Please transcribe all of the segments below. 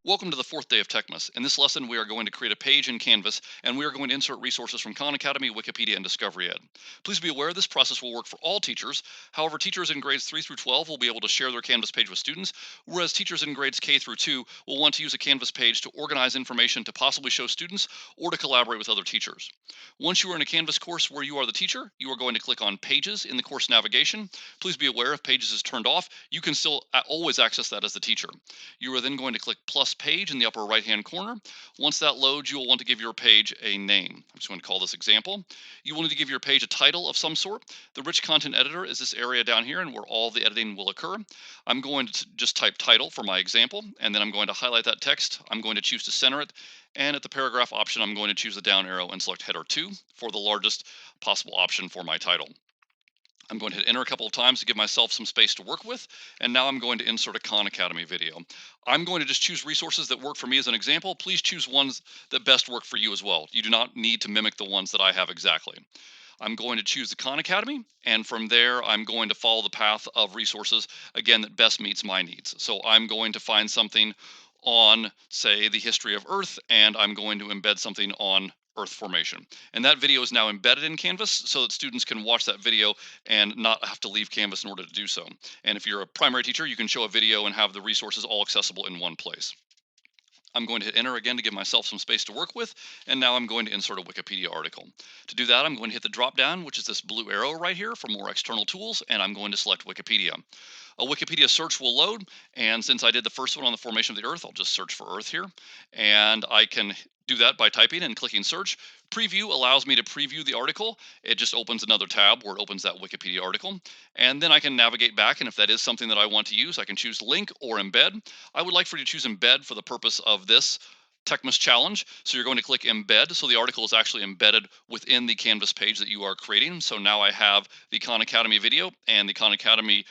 Welcome to the fourth day of Techmas. In this lesson, we are going to create a page in Canvas, and we are going to insert resources from Khan Academy, Wikipedia, and Discovery Ed. Please be aware this process will work for all teachers. However, teachers in grades 3 through 12 will be able to share their Canvas page with students, whereas teachers in grades K through 2 will want to use a Canvas page to organize information to possibly show students or to collaborate with other teachers. Once you are in a Canvas course where you are the teacher, you are going to click on Pages in the course navigation. Please be aware if Pages is turned off, you can still always access that as the teacher. You are then going to click plus page in the upper right hand corner. Once that loads, you will want to give your page a name. I'm just going to call this example. You will need to give your page a title of some sort. The rich content editor is this area down here and where all the editing will occur. I'm going to just type title for my example, and then I'm going to highlight that text. I'm going to choose to center it. And at the paragraph option, I'm going to choose the down arrow and select header 2 for the largest possible option for my title. I'm going to hit enter a couple of times to give myself some space to work with. And now I'm going to insert a Khan Academy video. I'm going to just choose resources that work for me as an example. Please choose ones that best work for you as well. You do not need to mimic the ones that I have exactly. I'm going to choose the Khan Academy, and from there, I'm going to follow the path of resources, again, that best meets my needs. So I'm going to find something on, say, the history of Earth, and I'm going to embed something on Earth formation. And that video is now embedded in Canvas so that students can watch that video and not have to leave Canvas in order to do so. And if you're a primary teacher, you can show a video and have the resources all accessible in one place. I'm going to hit enter again to give myself some space to work with, and now I'm going to insert a Wikipedia article. To do that, I'm going to hit the drop down, which is this blue arrow right here for more external tools, and I'm going to select Wikipedia. A Wikipedia search will load, and since I did the first one on the formation of the Earth, I'll just search for Earth here, and I can do that by typing and clicking search. Preview allows me to preview the article. It just opens another tab where it opens that Wikipedia article, and then I can navigate back, and if that is something that I want to use, I can choose link or embed. I would like for you to choose embed for the purpose of this Techmas challenge. So you're going to click embed. So the article is actually embedded within the Canvas page that you are creating. So now I have the Khan Academy video, and the Khan Academy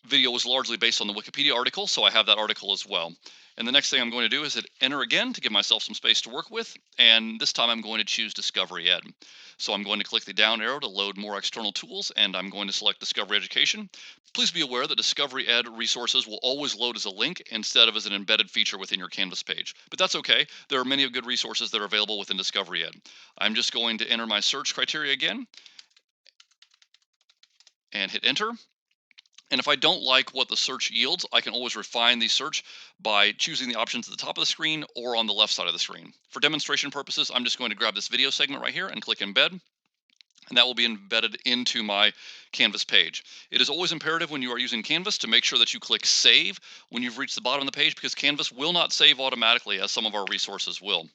video was largely based on the Wikipedia article. So I have that article as well. And the next thing I'm going to do is hit enter again to give myself some space to work with. And this time I'm going to choose Discovery Ed. So I'm going to click the down arrow to load more external tools, and I'm going to select Discovery Education. Please be aware that Discovery Ed resources will always load as a link instead of as an embedded feature within your Canvas page. But that's okay. There are many good resources that are available within Discovery Ed. I'm just going to enter my search criteria again and hit enter. And if I don't like what the search yields, I can always refine the search by choosing the options at the top of the screen or on the left side of the screen. For demonstration purposes, I'm just going to grab this video segment right here and click embed, and that will be embedded into my Canvas page. It is always imperative when you are using Canvas to make sure that you click save when you've reached the bottom of the page, because Canvas will not save automatically as some of our resources will.